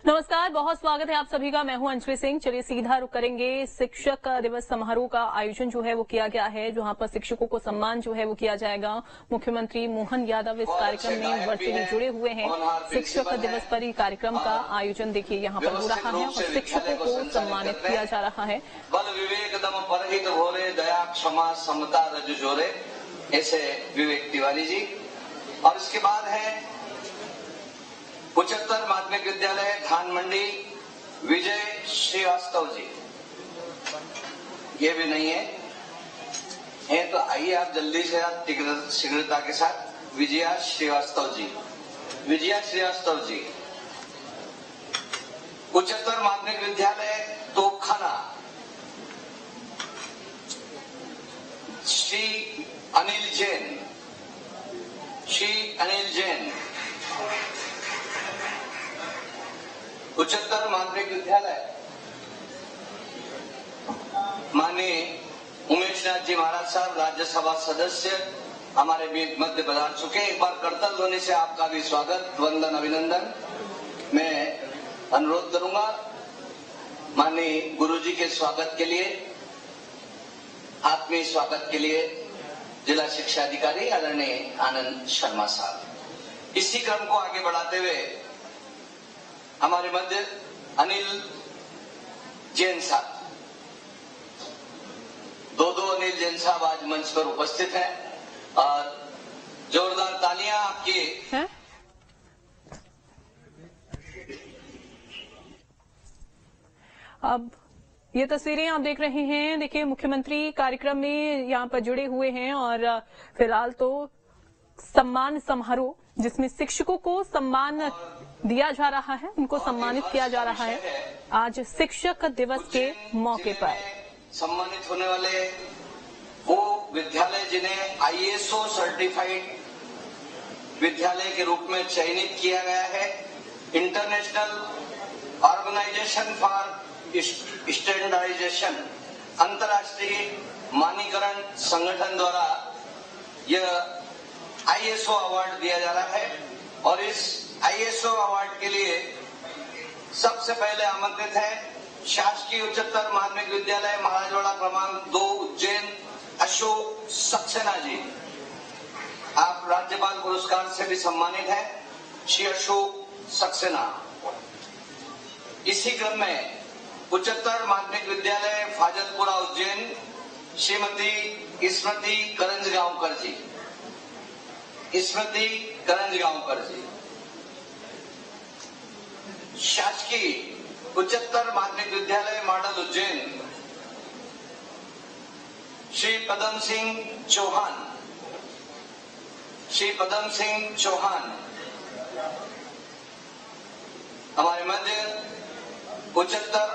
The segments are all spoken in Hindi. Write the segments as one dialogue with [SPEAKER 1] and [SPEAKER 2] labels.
[SPEAKER 1] नमस्कार, बहुत स्वागत है आप सभी का। मैं हूं अंजलि सिंह। चलिए सीधा रुक करेंगे। शिक्षक दिवस समारोह का आयोजन जो है वो किया गया है, जहां पर शिक्षकों को सम्मान जो है वो किया जाएगा। मुख्यमंत्री मोहन यादव इस कार्यक्रम में वर्चुअली जुड़े हुए हैं। शिक्षक दिवस पर ही कार्यक्रम का आयोजन देखिए यहाँ पर हो रहा है और शिक्षकों को सम्मानित किया जा रहा है।
[SPEAKER 2] बल विवेक दम परहित भोरे, दया क्षमा समता रज जोरे, ऐसे विवेक तिवारी जी। और इसके बाद है उच्चतर माध्यमिक विद्यालय धान मंडी, विजय श्रीवास्तव जी। ये भी नहीं है तो आइए आप जल्दी से आप शीघ्रता के साथ विजया श्रीवास्तव जी। विजया श्रीवास्तव जी, उच्चतर माध्यमिक विद्यालय तोपखाना, श्री अनिल जैन। श्री अनिल जैन, उच्चतर माध्यमिक विद्यालय माननीय उमेश नाथ जी महाराज साहब, राज्यसभा सदस्य, हमारे बीच मध्य पधार चुके। एक बार करतल ध्वनि से आपका भी स्वागत, वंदन, अभिनंदन। मैं अनुरोध करूंगा माननीय गुरुजी के स्वागत के लिए, आत्मीय स्वागत के लिए जिला शिक्षा अधिकारी आदरणीय आनंद शर्मा साहब। इसी क्रम को आगे बढ़ाते हुए हमारे मध्य अनिल जैन साहब, दो अनिल जैन साहब आज मंच पर उपस्थित हैं और जोरदार तालियां आपकी है?
[SPEAKER 1] अब ये तस्वीरें आप देख रहे हैं। देखिए मुख्यमंत्री कार्यक्रम में यहाँ पर जुड़े हुए हैं और फिलहाल तो सम्मान समारोह जिसमें शिक्षकों को सम्मान दिया जा रहा है, उनको सम्मानित किया जा रहा है आज शिक्षक दिवस के मौके पर।
[SPEAKER 2] सम्मानित होने वाले वो विद्यालय जिन्हें ISO सर्टिफाइड विद्यालय के रूप में चयनित किया गया है, इंटरनेशनल ऑर्गेनाइजेशन फॉर स्टैंडर्डाइजेशन, अंतर्राष्ट्रीय मानकीकरण संगठन द्वारा यह ISO अवार्ड दिया जा रहा है। और इस ISO अवार्ड के लिए सबसे पहले आमंत्रित है शासकीय उच्चतर माध्यमिक विद्यालय महाराजवाड़ा क्रमांक 2 उज्जैन, अशोक सक्सेना जी। आप राज्यपाल पुरस्कार से भी सम्मानित हैं, श्री अशोक सक्सेना। इसी क्रम में उच्चतर माध्यमिक विद्यालय फाजलपुरा उज्जैन, श्रीमती स्मृति करंजगांवकर जी। स्मृति करंजगांवकर जी। शासकीय उच्चतर माध्यमिक विद्यालय मॉडल उज्जैन, श्री पदम सिंह चौहान। श्री पदम सिंह चौहान हमारे मध्य उच्चतर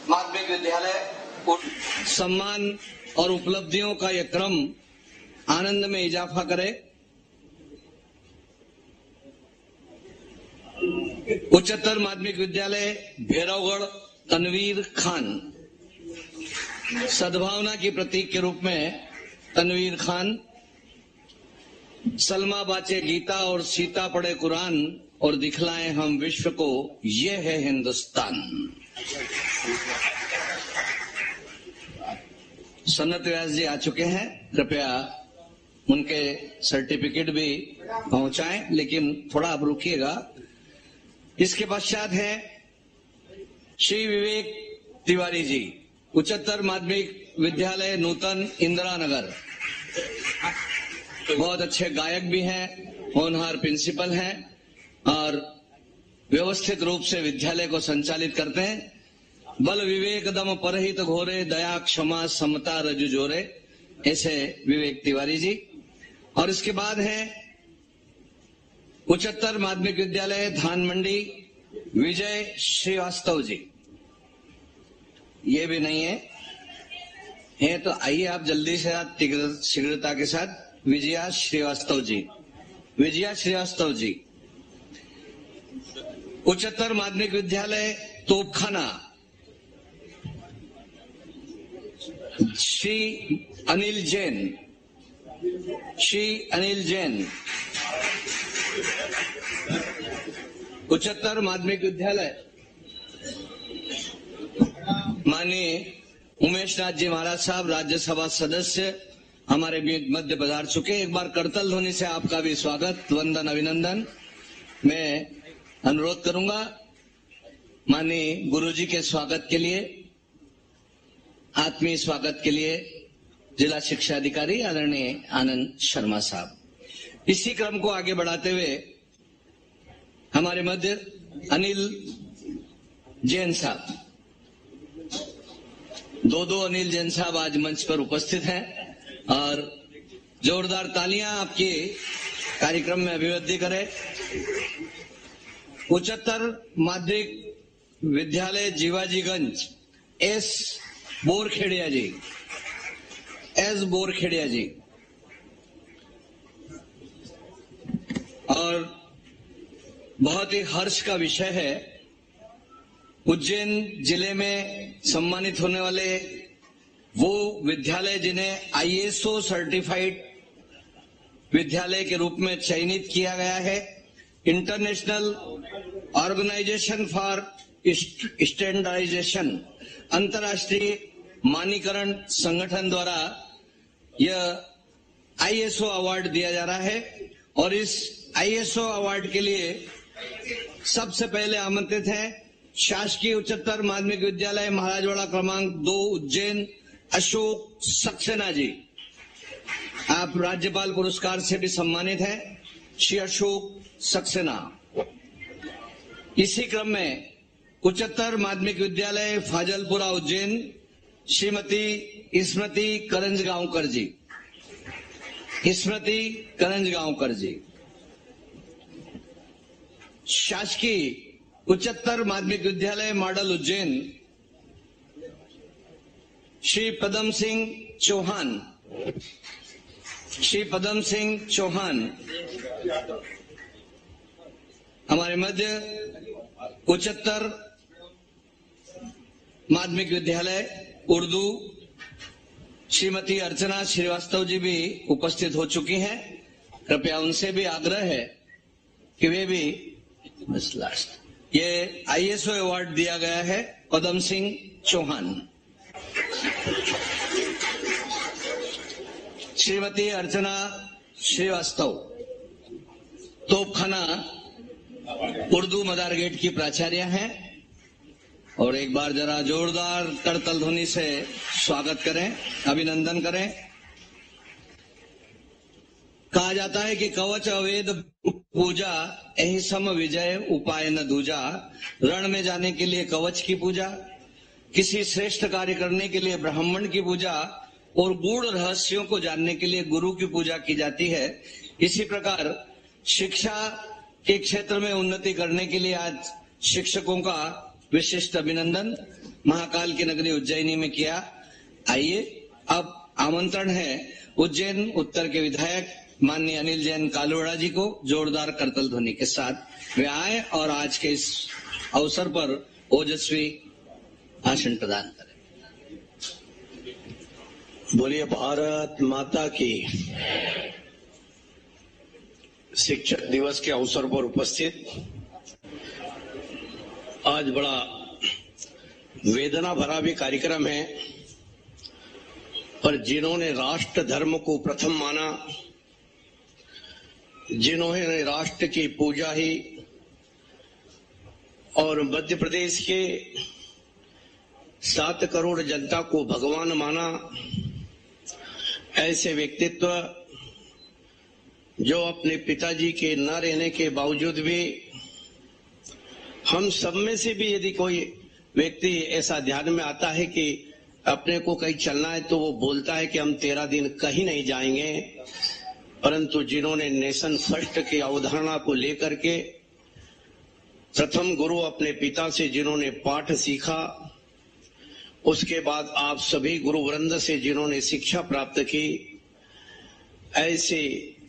[SPEAKER 2] माध्यमिक विद्यालय। सम्मान और उपलब्धियों का यह क्रम आनंद में इजाफा करे। उच्चतर माध्यमिक विद्यालय भैरवगढ़ तनवीर खान, सद्भावना की प्रतीक के रूप में तनवीर खान। सलमा बाचे गीता और सीता पढ़े कुरान और दिखलाएं हम विश्व को, ये है हिंदुस्तान। सन्नत व्यास जी आ चुके हैं, कृपया उनके सर्टिफिकेट भी पहुंचाएं, लेकिन थोड़ा आप रुकिएगा। इसके पश्चात है श्री विवेक तिवारी जी, उच्चतर माध्यमिक विद्यालय नूतन इंदिरा नगर। बहुत अच्छे गायक भी हैं, होनहार प्रिंसिपल हैं और व्यवस्थित रूप से विद्यालय को संचालित करते हैं। बल विवेक दम परहित घोरे, दया क्षमा समता रज जोरे, ऐसे विवेक तिवारी जी। और इसके बाद है उच्चतर माध्यमिक विद्यालय धान मंडी, विजय श्रीवास्तव जी। ये भी नहीं है तो आइए आप जल्दी से आप शीघ्रता के साथ विजया श्रीवास्तव जी। विजया श्रीवास्तव जी, उच्चतर माध्यमिक विद्यालय तोपखाना, श्री अनिल जैन। श्री अनिल जैन, उच्चतर माध्यमिक विद्यालय माननीय उमेश नाथ जी महाराज साहब राज्यसभा सदस्य हमारे बीच मध्य पधार चुके। एक बार करतल ध्वनि से आपका भी स्वागत, वंदन, अभिनंदन। मैं अनुरोध करूंगा माननीय गुरुजी के स्वागत के लिए, आत्मीय स्वागत के लिए जिला शिक्षा अधिकारी आदरणीय आनंद शर्मा साहब। इसी क्रम को आगे बढ़ाते हुए हमारे मध्य अनिल जैन साहब, दो अनिल जैन साहब आज मंच पर उपस्थित हैं और जोरदार तालियां आपके कार्यक्रम में अभिवृद्धि करें। उच्चतर माध्यमिक विद्यालय जीवाजीगंज एस बोरखेड़िया जी और बहुत ही हर्ष का विषय है, उज्जैन जिले में सम्मानित होने वाले वो विद्यालय जिन्हें ISO सर्टिफाइड विद्यालय के रूप में चयनित किया गया है। इंटरनेशनल ऑर्गेनाइजेशन फॉर स्टैंडर्डाइजेशन, अंतर्राष्ट्रीय मानकीकरण संगठन द्वारा यह ISO अवार्ड दिया जा रहा है और इस ISO अवार्ड के लिए सबसे पहले आमंत्रित हैं शासकीय उच्चतर माध्यमिक विद्यालय महाराजवाड़ा क्रमांक 2 उज्जैन अशोक सक्सेना जी। आप राज्यपाल पुरस्कार से भी सम्मानित हैं, श्री अशोक सक्सेना। इसी क्रम में उच्चतर माध्यमिक विद्यालय फाजलपुरा उज्जैन श्रीमती स्मृति करंजगांवकर जी, स्मृति करंजगांवकर जी। शासकीय उच्चतर माध्यमिक विद्यालय मॉडल उज्जैन श्री पदम सिंह चौहान, श्री पदम सिंह चौहान। हमारे मध्य उच्चतर माध्यमिक विद्यालय उर्दू श्रीमती अर्चना श्रीवास्तव जी भी उपस्थित हो चुकी हैं। कृपया उनसे भी आग्रह है कि वे भी बस लास्ट ये ISO अवार्ड दिया गया है पदम सिंह चौहान। श्रीमती अर्चना श्रीवास्तव तोपखाना उर्दू मदार गेट की प्राचार्य हैं और एक बार जरा जोरदार करतल ध्वनि से स्वागत करें, अभिनंदन करें। कहा जाता है कि कवच अवेद पूजा यही सम विजय उपाय न दूजा। रण में जाने के लिए कवच की पूजा, किसी श्रेष्ठ कार्य करने के लिए ब्राह्मण की पूजा और गूढ़ रहस्यों को जानने के लिए गुरु की पूजा की जाती है। इसी प्रकार शिक्षा के क्षेत्र में उन्नति करने के लिए आज शिक्षकों का विशिष्ट अभिनंदन महाकाल की नगरी उज्जैनी में किया। आइए अब आमंत्रण है उज्जैन उत्तर के विधायक माननीय अनिल जैन कालुवाड़ा जी को जोरदार करतल ध्वनि के साथ वे आए और आज के इस अवसर पर ओजस्वी भाषण प्रदान करें।
[SPEAKER 3] बोलिए भारत माता की। शिक्षक दिवस के अवसर पर उपस्थित आज बड़ा वेदना भरा भी कार्यक्रम है, पर जिन्होंने राष्ट्र धर्म को प्रथम माना, जिन्होंने राष्ट्र की पूजा ही और मध्य प्रदेश के 7 करोड़ जनता को भगवान माना, ऐसे व्यक्तित्व जो अपने पिताजी के न रहने के बावजूद भी हम सब में से भी यदि कोई व्यक्ति ऐसा ध्यान में आता है कि अपने को कहीं चलना है तो वो बोलता है कि हम 13 दिन कहीं नहीं जाएंगे। परंतु जिन्होंने नेशन फर्स्ट की अवधारणा को लेकर के प्रथम गुरु अपने पिता से जिन्होंने पाठ सीखा, उसके बाद आप सभी गुरु वृंद से जिन्होंने शिक्षा प्राप्त की, ऐसे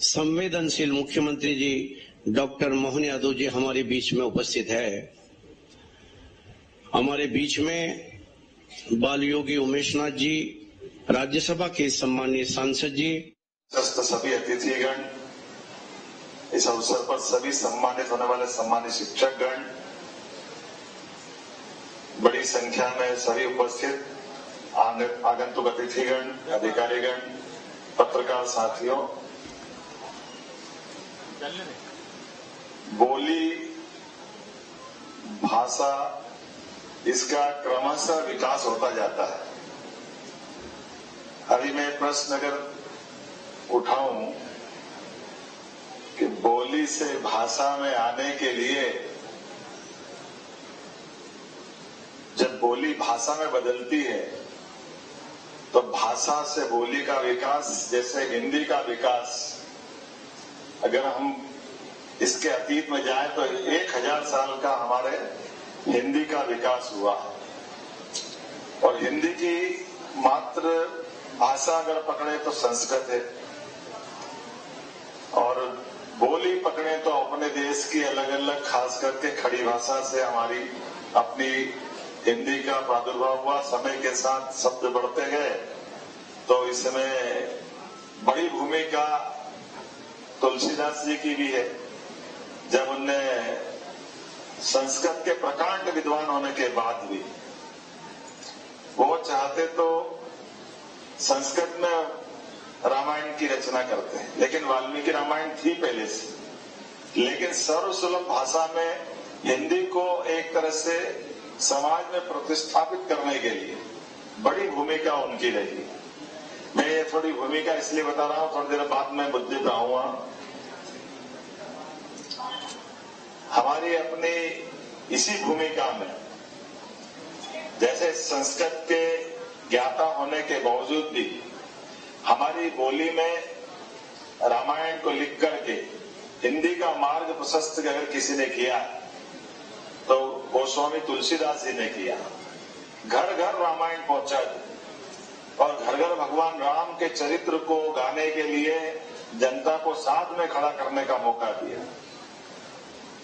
[SPEAKER 3] संवेदनशील मुख्यमंत्री जी डॉक्टर मोहन यादव जी हमारे बीच में उपस्थित है। हमारे बीच में बाल योगी उमेश नाथ जी, राज्यसभा के सम्मानीय सांसद जी,
[SPEAKER 4] सभी अतिथिगण, इस अवसर पर सभी सम्मानित होने वाले सम्मानित शिक्षकगण, बड़ी संख्या में सभी उपस्थित आगंतुक अतिथिगण, अधिकारीगण, पत्रकार साथियों, बोली भाषा इसका क्रमशः विकास होता जाता है। अभी मैं प्रश्न अगर उठाऊं कि बोली से भाषा में आने के लिए जब बोली भाषा में बदलती है तो भाषा से बोली का विकास, जैसे हिंदी का विकास, अगर हम इसके अतीत में जाएं तो 1000 साल का हमारे हिंदी का विकास हुआ। और हिंदी की मात्र भाषा अगर पकड़े तो संस्कृत है, और बोली पकड़े तो अपने देश की अलग अलग, खास करके खड़ी भाषा से हमारी अपनी हिंदी का प्रादुर्भाव हुआ। समय के साथ शब्द बढ़ते गए तो इसमें बड़ी भूमिका तुलसीदास जी की भी है। जब उनने संस्कृत के प्रकांड विद्वान होने के बाद भी वो चाहते तो संस्कृत में रामायण की रचना करते हैं, लेकिन वाल्मीकि रामायण थी पहले से। लेकिन सर्वसुलभ भाषा में हिंदी को एक तरह से समाज में प्रतिस्थापित करने के लिए बड़ी भूमिका उनकी रही। मैं ये थोड़ी भूमिका इसलिए बता रहा हूं, थोड़ी देर बाद में मुद्दे पे आऊंगा। हमारी अपनी इसी भूमिका में, जैसे संस्कृत के ज्ञाता होने के बावजूद भी हमारी बोली में रामायण को लिख करके हिंदी का मार्ग प्रशस्त अगर किसी ने किया तो गोस्वामी तुलसीदास जी ने किया। घर घर रामायण पहुंचा और घर घर भगवान राम के चरित्र को गाने के लिए जनता को साथ में खड़ा करने का मौका दिया।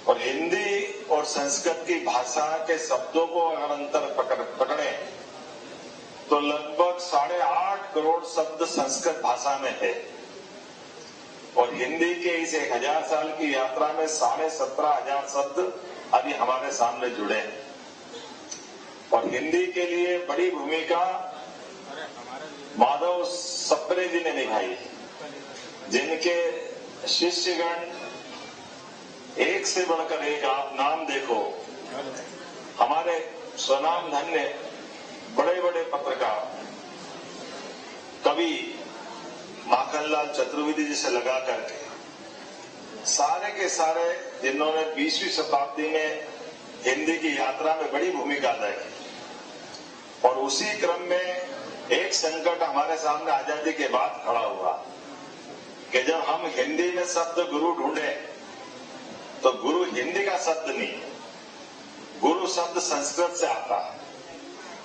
[SPEAKER 4] और हिंदी और संस्कृत की भाषा के शब्दों को अगर अंतर पकड़े तो लगभग 8.5 करोड़ शब्द संस्कृत भाषा में है, और हिंदी के इस 1000 साल की यात्रा में 17,500 शब्द अभी हमारे सामने जुड़े हैं। और हिंदी के लिए बड़ी भूमिका माधव सप्रे जी ने निभाई, जिनके शिष्यगण एक से बढ़कर एक, आप नाम देखो, हमारे स्वनाम धन्य बड़े बड़े पत्रकार, कवि माखनलाल चतुर्वेदी जी से लगा करके सारे के सारे, जिन्होंने 20वीं शताब्दी में हिंदी की यात्रा में बड़ी भूमिका अदा की। और उसी क्रम में एक संकट हमारे सामने आजादी के बाद खड़ा हुआ कि जब हम हिंदी में शब्द गुरु ढूंढे तो गुरु हिंदी का शब्द नहीं, गुरु शब्द संस्कृत से आता है।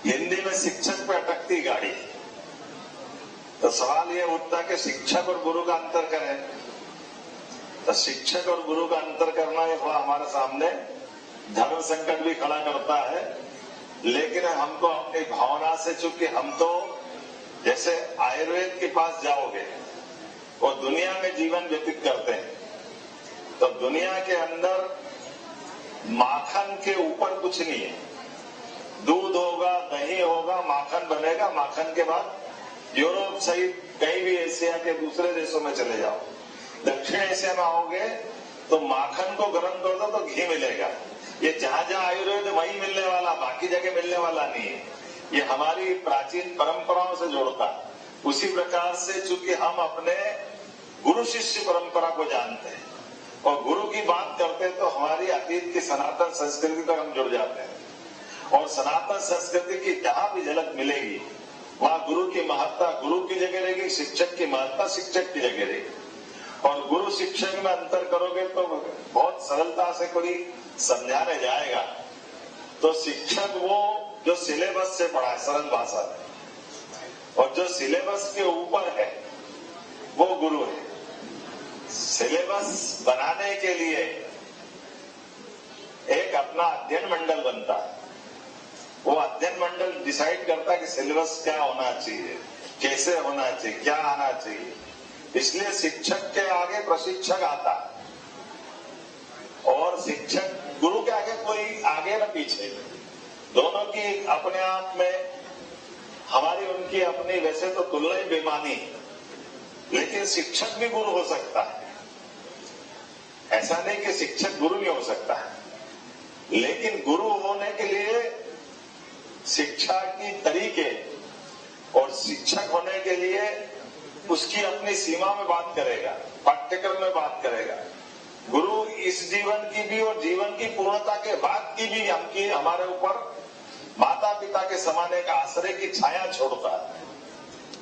[SPEAKER 4] हिंदी में शिक्षक पे अटकती गाड़ी। तो सवाल यह उठता कि शिक्षक और गुरु का अंतर करें, तो शिक्षक और गुरु का अंतर करना ये हमारे सामने धर्म संकट भी खड़ा करता है। लेकिन हमको अपनी भावना से, चूंकि हम तो जैसे आयुर्वेद के पास जाओगे वो दुनिया में जीवन व्यतीत करते हैं, तो दुनिया के अंदर माखन के ऊपर कुछ नहीं है। दूध होगा, दही होगा, माखन बनेगा। माखन के बाद यूरोप सहित कहीं भी एशिया के दूसरे देशों में चले जाओ, दक्षिण एशिया में आओगे तो माखन को गर्म कर दो तो घी मिलेगा। ये जहां जहां आयुर्वेद वहीं मिलने वाला, बाकी जगह मिलने वाला नहीं है। ये हमारी प्राचीन परंपराओं से जोड़ता। उसी प्रकार से चूंकि हम अपने गुरु शिष्य परंपरा को जानते हैं और गुरु की बात करते हैं तो हमारी अतीत की सनातन संस्कृति तक हम जुड़ जाते हैं। और सनातन संस्कृति की जहां भी झलक मिलेगी वहां गुरु की महत्ता गुरु की जगह रहेगी, शिक्षक की महत्ता शिक्षक की जगह रहेगी। और गुरु शिक्षक में अंतर करोगे तो बहुत सरलता से कोई समझाने जाएगा तो शिक्षक वो जो सिलेबस से पढ़ा है सरल भाषा में, और जो सिलेबस के ऊपर है वो गुरु है। सिलेबस बनाने के लिए एक अपना अध्ययन मंडल बनता है। वो अध्ययन मंडल डिसाइड करता है कि सिलेबस क्या होना चाहिए, कैसे होना चाहिए, क्या आना चाहिए। इसलिए शिक्षक के आगे प्रशिक्षक आता है और शिक्षक गुरु के आगे कोई आगे न पीछे, दोनों की अपने आप में हमारी उनकी अपनी वैसे तो तुलना ही बेमानी, लेकिन शिक्षक भी गुरु हो सकता है। ऐसा नहीं कि शिक्षक गुरु नहीं हो सकता है, लेकिन गुरु होने के लिए शिक्षा की तरीके और शिक्षक होने के लिए उसकी अपनी सीमा में बात करेगा, पाठ्यक्रम में बात करेगा। गुरु इस जीवन की भी और जीवन की पूर्णता के बाद की भी हमारे ऊपर माता पिता के समाने का आश्रय की छाया छोड़ता है,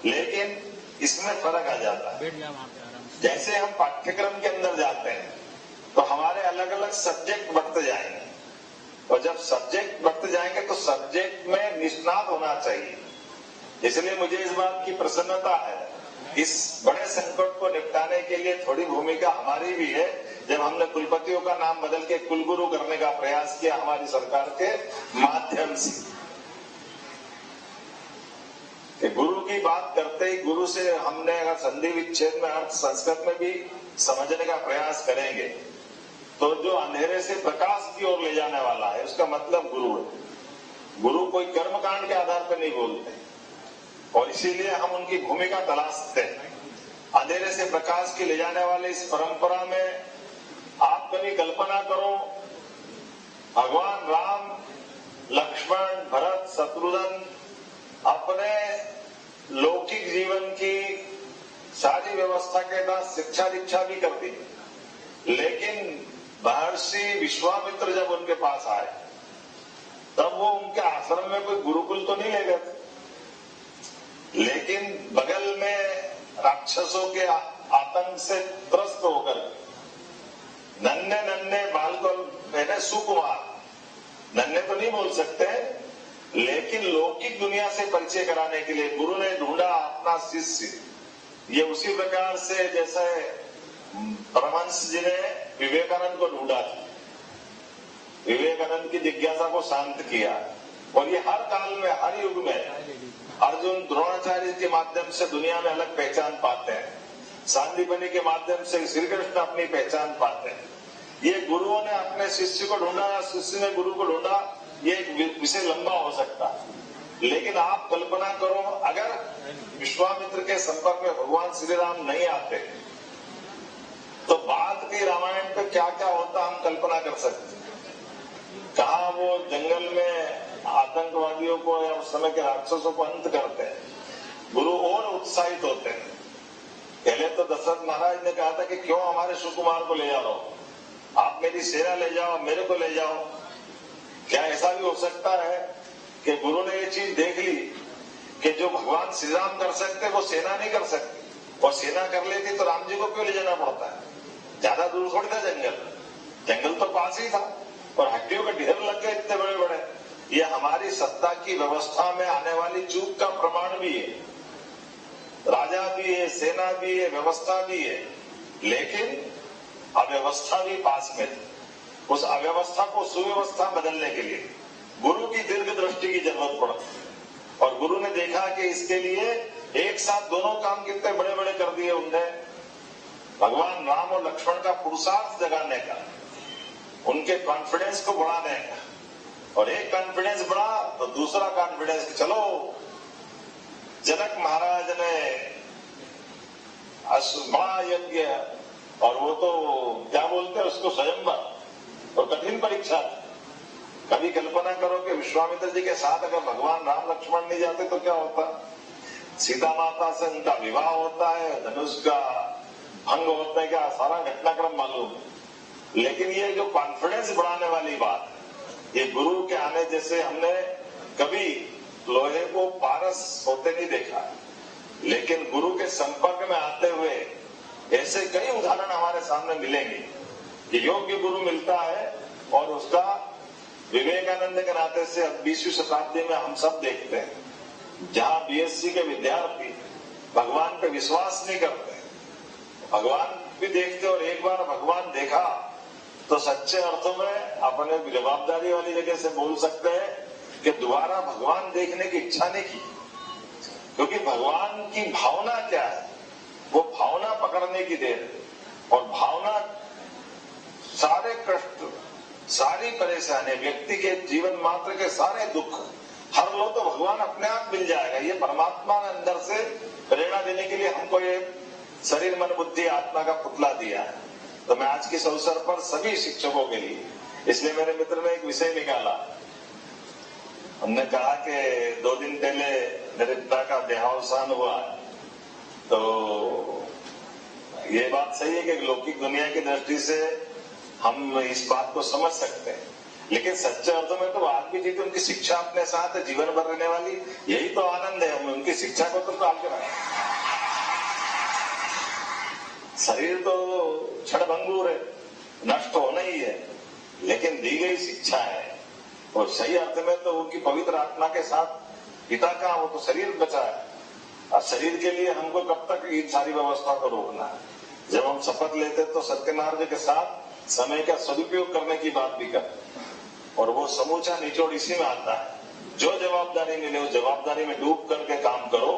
[SPEAKER 4] लेकिन इसमें फर्क आ जाता है। जैसे हम पाठ्यक्रम के अंदर जाते हैं तो हमारे अलग अलग सब्जेक्ट बढ़ते जाएंगे, और जब सब्जेक्ट बढ़ते जाएंगे तो सब्जेक्ट में निष्णात होना चाहिए। इसलिए मुझे इस बात की प्रसन्नता है, इस बड़े संकट को निपटाने के लिए थोड़ी भूमिका हमारी भी है, जब हमने कुलपतियों का नाम बदल के कुलगुरु करने का प्रयास किया हमारी सरकार के माध्यम से। कि गुरु की बात करते ही गुरु से हमने अगर संधि विच्छेद में अर्थ संस्कृत में भी समझने का प्रयास करेंगे तो जो अंधेरे से प्रकाश की ओर ले जाने वाला है उसका मतलब गुरु है। गुरु कोई कर्मकांड के आधार पर नहीं बोलते, और इसीलिए हम उनकी भूमिका तलाशते हैं। अंधेरे से प्रकाश की ले जाने वाले इस परंपरा में आप कभी कल्पना करो, भगवान राम, लक्ष्मण, भरत, शत्रुघ्न अपने लौकिक जीवन की सारी व्यवस्था के साथ शिक्षा दीक्षा भी कर दी, लेकिन महर्षि विश्वामित्र जब उनके पास आए तब वो उनके आश्रम में कोई गुरुकुल तो नहीं ले गए, लेकिन बगल में राक्षसों के आतंक से त्रस्त होकर नन्हे नन्हे बालकों मैंने सुकुमार, नन्हे तो नहीं बोल सकते, लेकिन लौकिक दुनिया से परिचय कराने के लिए गुरु ने ढूंढा अपना शिष्य। ये उसी प्रकार से जैसे परमहंस जी ने विवेकानंद को ढूंढा था, विवेकानंद की जिज्ञासा को शांत किया, और ये हर काल में हर युग में अर्जुन द्रोणाचार्य के माध्यम से दुनिया में अलग पहचान पाते हैं, सांदीपनि के माध्यम से श्री कृष्ण अपनी पहचान पाते हैं। ये गुरुओं ने अपने शिष्य को ढूंढा, शिष्य ने गुरु को ढूंढा, ये एक विषय लंबा हो सकता है। लेकिन आप कल्पना करो, अगर विश्वामित्र के संपर्क में भगवान श्री राम नहीं आते तो बाद की रामायण पे क्या क्या होता हम कल्पना कर सकते हैं। कहा वो जंगल में आतंकवादियों को या उस समय के राक्षसों को अंत करते हैं, गुरु और उत्साहित होते हैं। पहले तो दशरथ महाराज ने कहा था कि क्यों हमारे सुकुमार को ले जा रहे हो, आप मेरी सेना ले जाओ, मेरे को ले जाओ। क्या ऐसा भी हो सकता है कि गुरु ने ये चीज देख ली कि जो भगवान श्री राम कर सकते वो सेना नहीं कर सकती, और सेना कर लेती तो राम जी को क्यों ले जाना पड़ता है? ज्यादा दूर थोड़ी था जंगल, जंगल तो पास ही था, और हड्डियों के ढेर लग गए इतने बड़े बड़े। ये हमारी सत्ता की व्यवस्था में आने वाली चूक का प्रमाण भी है। राजा भी है, सेना भी है, व्यवस्था भी है, लेकिन अव्यवस्था भी पास में थी। उस अव्यवस्था को सुव्यवस्था बदलने के लिए गुरु की दीर्घ दृष्टि की जरूरत पड़ती, और गुरु ने देखा कि इसके लिए एक साथ दोनों काम कितने बड़े बड़े कर दिए उनने। भगवान राम और लक्ष्मण का पुरुषार्थ जगाने का, उनके कॉन्फिडेंस को बढ़ाने का, और एक कॉन्फिडेंस बढ़ा तो दूसरा कॉन्फिडेंस, चलो जनक महाराज ने बड़ा यज्ञ, और वो तो क्या बोलते हैं उसको, स्वयंवर, और कठिन परीक्षा थी। कभी कल्पना करो कि विश्वामित्र जी के साथ अगर भगवान राम लक्ष्मण नहीं जाते तो क्या होता? सीता माता से उनका विवाह होता है, धनुष का भंग होता है, क्या सारा घटनाक्रम मालूम है। लेकिन ये जो कॉन्फिडेंस बढ़ाने वाली बात, ये गुरु के आने जैसे हमने कभी लोहे को पारस होते नहीं देखा, लेकिन गुरु के संपर्क में आते हुए ऐसे कई उदाहरण हमारे सामने मिलेंगे कि योग्य गुरु मिलता है, और उसका विवेकानंद के नाते से 20वीं शताब्दी में हम सब देखते हैं, जहां बीएससी के विद्यार्थी भगवान पे विश्वास नहीं करते, भगवान भी देखते, और एक बार भगवान देखा तो सच्चे अर्थों में अपने जवाबदारी वाली जगह से बोल सकते हैं कि दोबारा भगवान देखने की इच्छा नहीं की, क्योंकि भगवान की भावना क्या है, वो भावना पकड़ने की देर है, और भावना सारे कष्ट परेशानी, व्यक्ति के जीवन मात्र के सारे दुख हर लो तो भगवान अपने आप मिल जाएगा। ये परमात्मा ने अंदर से प्रेरणा देने के लिए हमको ये शरीर मन बुद्धि आत्मा का पुतला दिया है। तो मैं आज के इस अवसर पर सभी शिक्षकों के लिए, इसलिए मेरे मित्र ने एक विषय निकाला। हमने कहा कि 2 दिन पहले मेरे पिता का देहावसान हुआ, तो ये बात सही है कि लौकिक दुनिया की दृष्टि से हम इस बात को समझ सकते हैं, लेकिन सच्चे अर्थों में तो आज भी जी उनकी शिक्षा अपने साथ है, जीवन भर रहने वाली, यही तो आनंद है। हम उनकी शिक्षा को तो टाल के रखें। शरीर तो क्षणभंगुर है, नष्ट होना ही है, लेकिन दी गई शिक्षा है और सही अर्थ में तो उनकी पवित्र आत्मा के साथ पिता का वो तो शरीर बचा है। और शरीर के लिए हमको कब तक इन सारी व्यवस्था को रोकना है? जब हम शपथ लेते तो सत्यनारायण के साथ समय का सदुपयोग करने की बात भी करते, और वो समूचा निचोड़ इसी में आता है। जो जवाबदारी मिले उस जवाबदारी में डूब करके काम करो।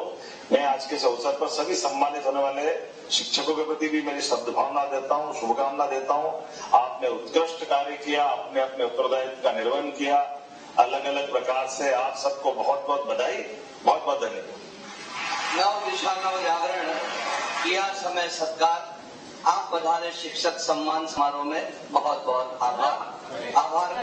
[SPEAKER 4] मैं आज के इस अवसर पर सभी सम्मानित होने वाले शिक्षकों के प्रति भी मेरी सद्भावना देता हूँ, शुभकामना देता हूँ। आपने उत्कृष्ट कार्य किया, आपने अपने उत्तरदायित्व का निर्वहन किया अलग अलग प्रकार से। आप सबको बहुत बहुत बधाई, बहुत बहुत धन्यवाद।
[SPEAKER 2] नव दिशा नव जागरण किया समय सत्कार, आप पधारे शिक्षक सम्मान समारोह में बहुत बहुत आभार।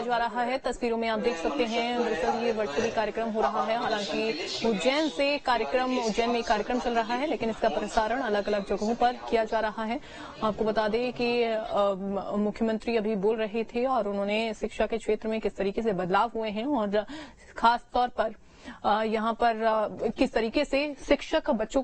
[SPEAKER 1] जा रहा है, तस्वीरों में आप देख सकते हैं। दरअसल ये वर्चुअली कार्यक्रम हो रहा है, हालांकि उज्जैन में कार्यक्रम चल रहा है, लेकिन इसका प्रसारण अलग अलग जगहों पर किया जा रहा है। आपको बता दें कि मुख्यमंत्री अभी बोल रहे थे और उन्होंने शिक्षा के क्षेत्र में किस तरीके से बदलाव हुए हैं और खास तौर पर यहाँ पर किस तरीके से शिक्षक बच्चों